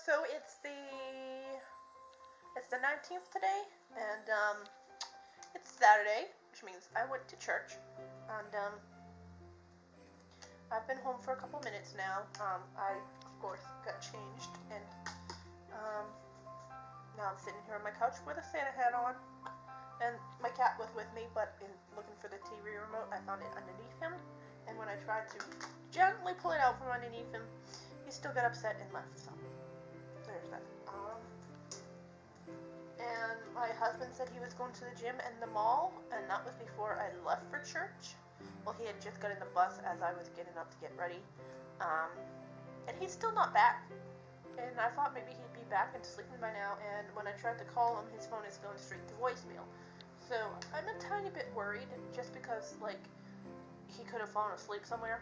So it's the 19th today, and it's Saturday, which means I went to church, and I've been home for a couple minutes now. I of course got changed, and now I'm sitting here on my couch with a Santa hat on, and my cat was with me, but in looking for the TV remote, I found it underneath him, and when I tried to gently pull it out from underneath him, he still got upset and left. So there's that. And my husband said he was going to the gym and the mall, and that was before I left for church. Well, he had just got in the bus as I was getting up to get ready. And he's still not back. And I thought maybe he'd be back and sleeping by now, and when I tried to call him, his phone is going straight to voicemail. So I'm a tiny bit worried, just because, like, he could have fallen asleep somewhere.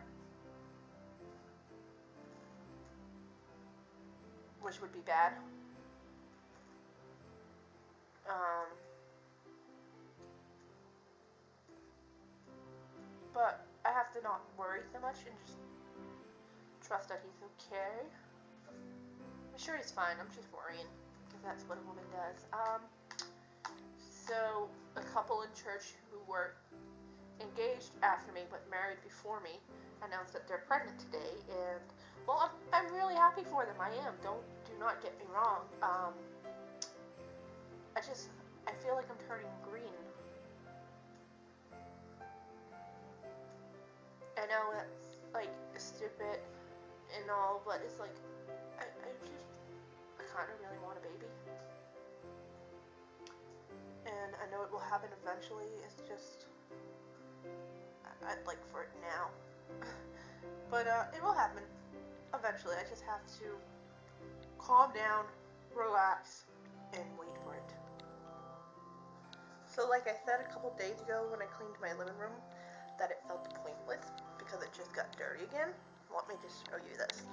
Which would be bad. But I have to not worry so much and just trust that he's okay. I'm sure he's fine. I'm just worrying because that's what a woman does. So a couple in church who were engaged after me but married before me announced that they're pregnant today, and well, I'm really happy for them. I am. Do not get me wrong. I feel like I'm turning green. I know that's like stupid and all, but it's like I kind of really want a baby, and I know it will happen eventually. It's just I'd like for it now, but it will happen eventually. I just have to calm down, relax, and wait for it. So like I said a couple days ago when I cleaned my living room, that it felt pointless because it just got dirty again. Let me just show you this.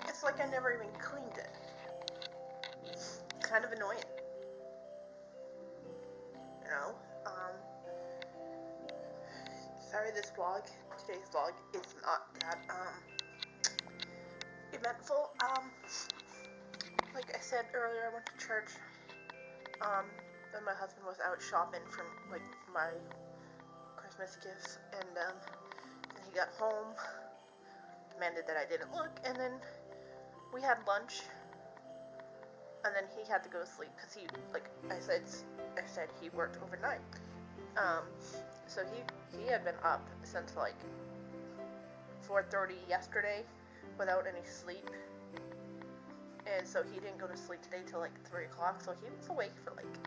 It's like I never even cleaned it. It's kind of annoying. You know? Sorry today's vlog is not that eventful. Like I said earlier, I went to church. Then my husband was out shopping for like my Christmas gifts, and he got home, demanded that I didn't look, and then we had lunch, and then he had to go to sleep because he, like I said he worked overnight. So he had been up since like 4:30 yesterday without any sleep. And so he didn't go to sleep today till like 3 o'clock, so he was awake for like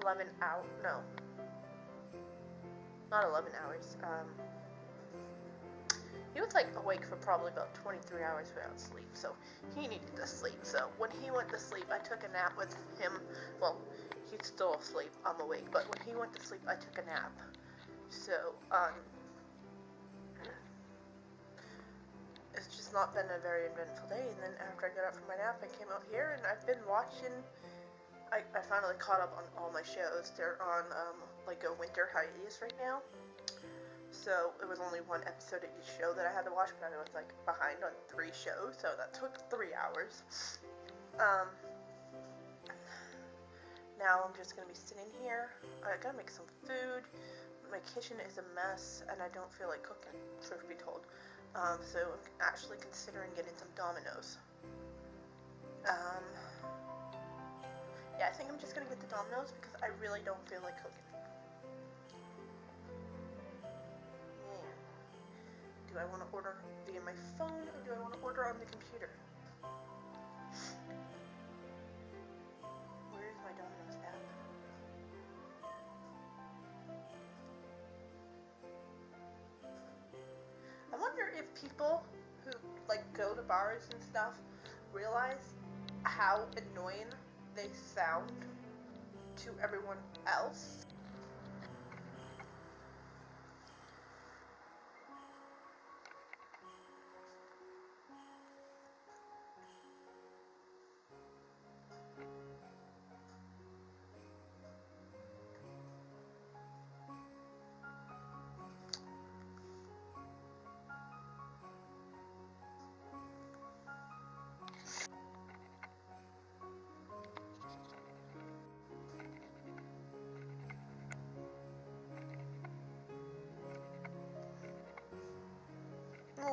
11 hours, no, not 11 hours, he was like awake for probably about 23 hours without sleep, so he needed to sleep. So when he went to sleep, I took a nap with him. Well, he's still asleep, I'm awake, but when he went to sleep, I took a nap. So, it's just not been a very eventful day, and then after I got up from my nap, I came out here, and I've been watching, I finally caught up on all my shows. They're on, like a winter hiatus right now, so it was only one episode of each show that I had to watch, but I was, like, behind on 3 shows, so that took 3 hours. Now I'm just gonna be sitting here. I gotta make some food. My kitchen is a mess, and I don't feel like cooking, truth be told. So I'm actually considering getting some Domino's. Yeah, I think I'm just gonna get the Domino's because I really don't feel like cooking. Man. Do I want to order via my phone, or do I want to order on the computer? Where is my Domino's app? I wonder if people who, like, go to bars and stuff realize how annoying they sound to everyone else.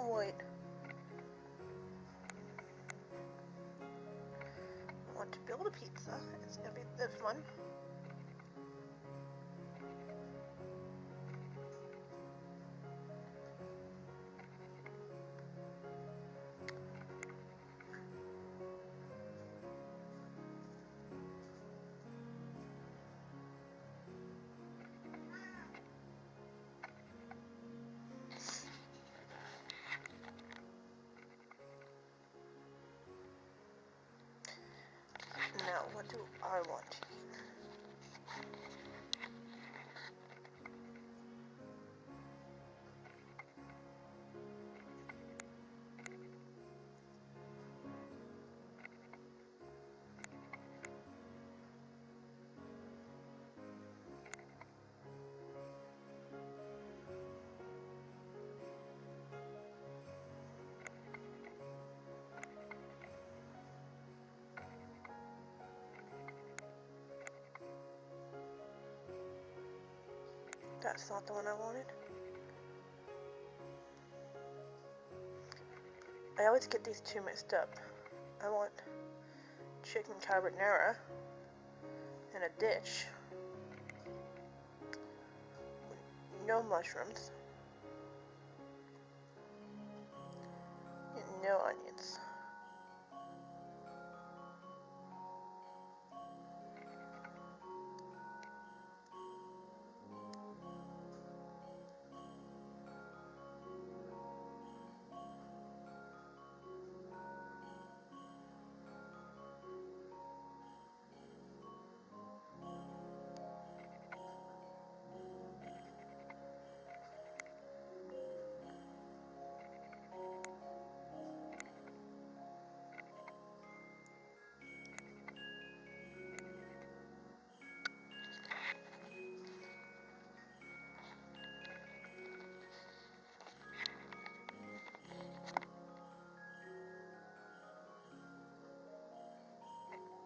Wait. I want to build a pizza. It's gonna be this one. Now, what do I want to eat? That's not the one I wanted. I always get these two mixed up. I want chicken carbonara in a dish. No mushrooms. And no onions.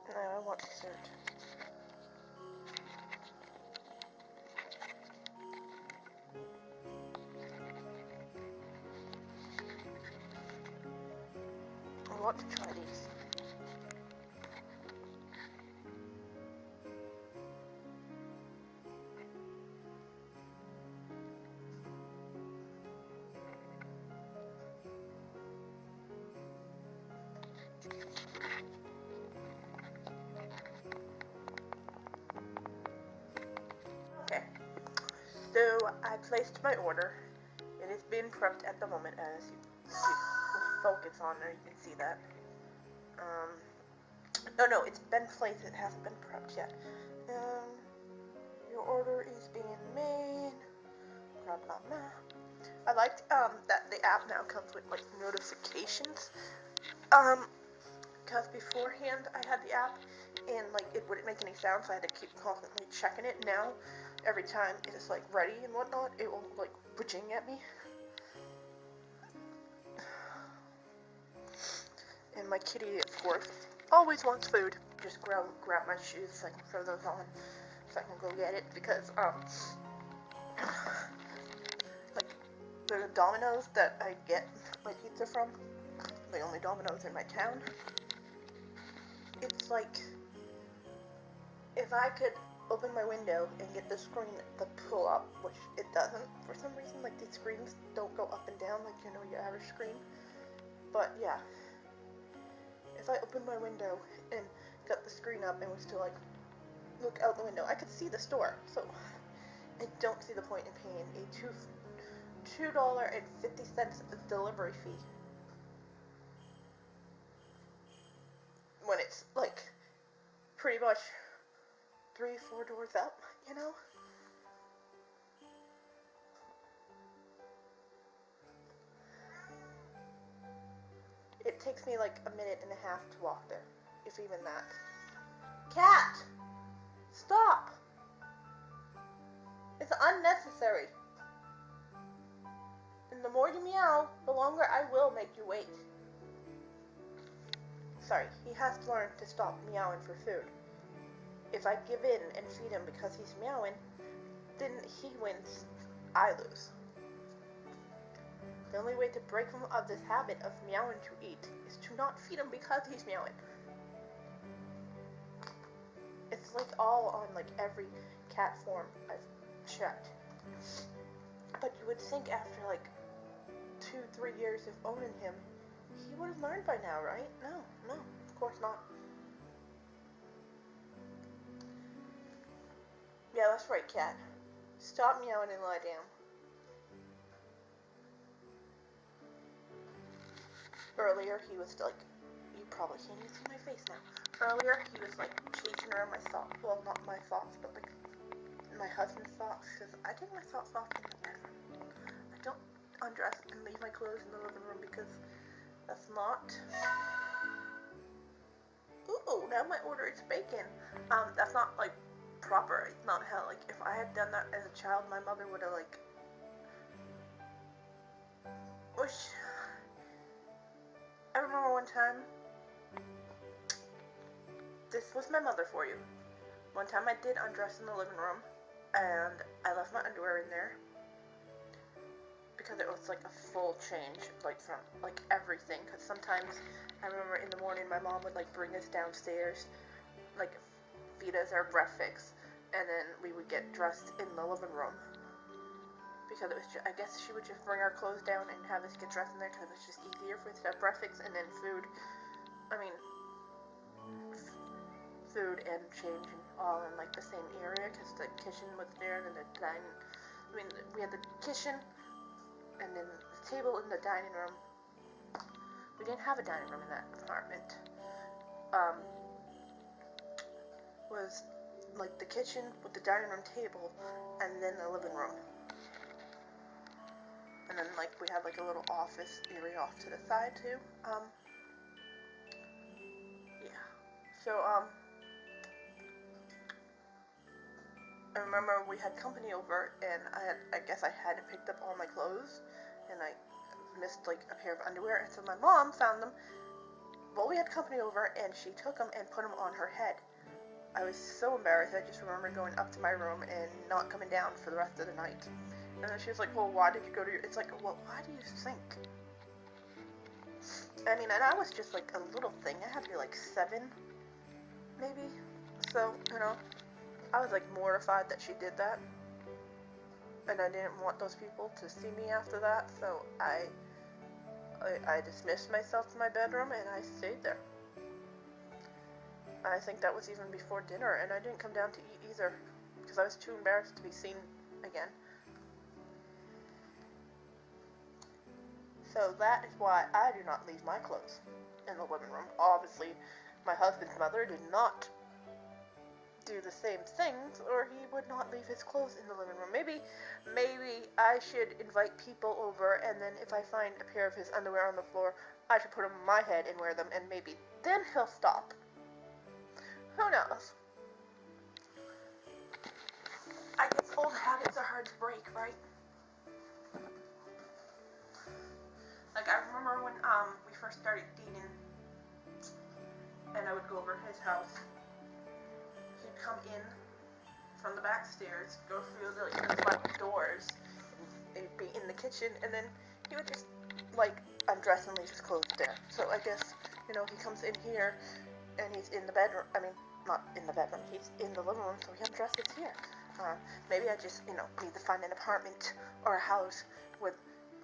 Now I want dessert. I want to try these. Okay, so I placed my order. It is being prepped at the moment, as you focus on there, you can see that. No, it's been placed, it hasn't been prepped yet. Your order is being made, blah blah blah. I liked that the app now comes with like notifications. Because beforehand I had the app and like it wouldn't make any sound, so I had to keep constantly checking it. Now, every time it is like ready and whatnot, it will like jing at me. And my kitty, of course, always wants food. Just grab my shoes so I can throw those on, so I can go get it, because like the Domino's that I get my pizza from, the only Domino's in my town, it's like, if I could open my window and get the screen to pull up, which it doesn't for some reason, like these screens don't go up and down like your average screen, but yeah, if I opened my window and got the screen up and was to like look out the window, I could see the store, so I don't see the point in paying a $2.50 delivery fee when it's like pretty much 3-4 doors up, you know? It takes me like a minute and a half to walk there, if even that. Cat! Stop! It's unnecessary. And the more you meow, the longer I will make you wait. Sorry, he has to learn to stop meowing for food. If I give in and feed him because he's meowing, then he wins, I lose. The only way to break him of this habit of meowing to eat is to not feed him because he's meowing. It's like all on like every cat form I've checked. But you would think after like 2-3 years of owning him, he would have learned by now, right? No, of course not. Yeah, that's right, cat. Stop meowing and lie down. Earlier, he was like, you probably can't even see my face now. Earlier, he was like chasing around my socks. Well, not my socks, but like my husband's socks, because I take my socks off in the bedroom. I don't undress and leave my clothes in the living room because that's not... Ooh, now my order is bacon. That's not like proper. It's not how, like, if I had done that as a child, my mother would have like... I remember one time, this was my mother for you. One time I did undress in the living room, and I left my underwear in there, because it was like a full change, like from, like everything, because sometimes, I remember in the morning my mom would like bring us downstairs, like feed us our breakfast, and then we would get dressed in the living room. Because it was just, I guess she would just bring our clothes down and have us get dressed in there because it was just easier for us to have breakfast and then food. I mean, food and change and all in like the same area because the kitchen was there and then the dining. I mean, we had the kitchen and then the table in the dining room. We didn't have a dining room in that apartment. Was like the kitchen with the dining room table and then the living room. And then, like, we had, like, a little office area off to the side, too. Yeah. So, I remember we had company over, and I guess I hadn't picked up all my clothes, and I missed, like, a pair of underwear, and so my mom found them. Well, we had company over, and she took them and put them on her head. I was so embarrassed. I just remember going up to my room and not coming down for the rest of the night. And then she was like, well, why did you go to your... It's like, well, why do you think? I mean, and I was just like a little thing. I had to be like 7, maybe. So, you know, I was like mortified that she did that. And I didn't want those people to see me after that. So I dismissed myself to my bedroom and I stayed there. I think that was even before dinner. And I didn't come down to eat either. Because I was too embarrassed to be seen again. So that is why I do not leave my clothes in the living room. Obviously, my husband's mother did not do the same things, or he would not leave his clothes in the living room. Maybe I should invite people over, and then if I find a pair of his underwear on the floor, I should put them on my head and wear them, and maybe then he'll stop. Who knows? I guess old habits are hard to break, right? Like, I remember when we first started dating, and I would go over to his house. He'd come in from the back stairs, go through the front doors, and he'd be in the kitchen, and then he would just, like, undress and leave his clothes there. So I guess, you know, he comes in here, and he's in the bedroom. I mean, not in the bedroom. He's in the living room, so he undresses here. Maybe I just, you know, need to find an apartment or a house with,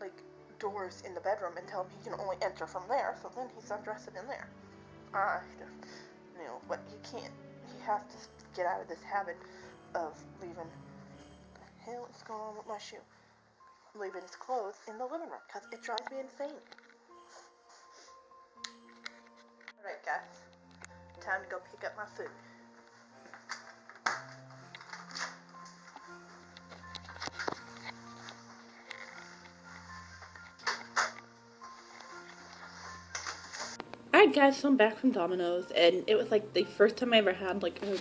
like, doors in the bedroom and tell him he can only enter from there, so then he's undressing in there. You know, but he can't. He has to get out of this habit of leaving. What the hell is going on with my shoe? Leaving his clothes in the living room, because it drives me insane. Alright, guys. Time to go pick up my food. Alright guys, so I'm back from Domino's, and it was like the first time I ever had like a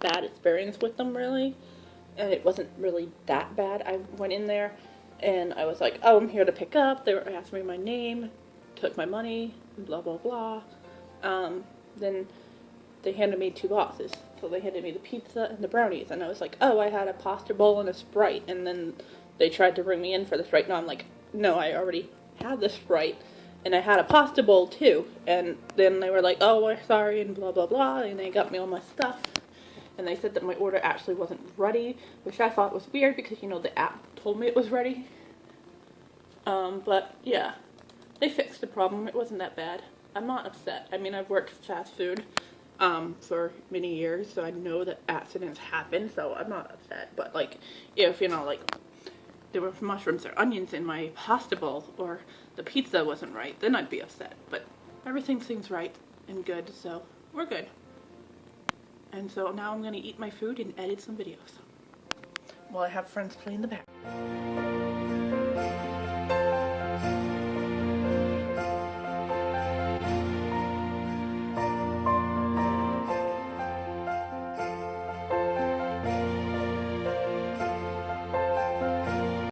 bad experience with them, really, and it wasn't really that bad. I went in there, and I was like, oh, I'm here to pick up. They were asking me my name, took my money, blah blah blah. Then they handed me 2 boxes, so they handed me the pizza and the brownies, and I was like, oh, I had a pasta bowl and a Sprite, and then they tried to bring me in for the Sprite. No, I'm like, no, I already had the Sprite, and I had a pasta bowl too. And then they were like, oh, we're sorry, and blah, blah, blah, and they got me all my stuff. And they said that my order actually wasn't ready, which I thought was weird because, you know, the app told me it was ready. But yeah, they fixed the problem. It wasn't that bad. I'm not upset. I mean, I've worked fast food for many years, so I know that accidents happen, so I'm not upset. But like, if, you know, like, there were mushrooms or onions in my pasta bowl, or the pizza wasn't right, then I'd be upset. But everything seems right and good, so we're good. And so now I'm gonna eat my food and edit some videos while I have friends play in the background.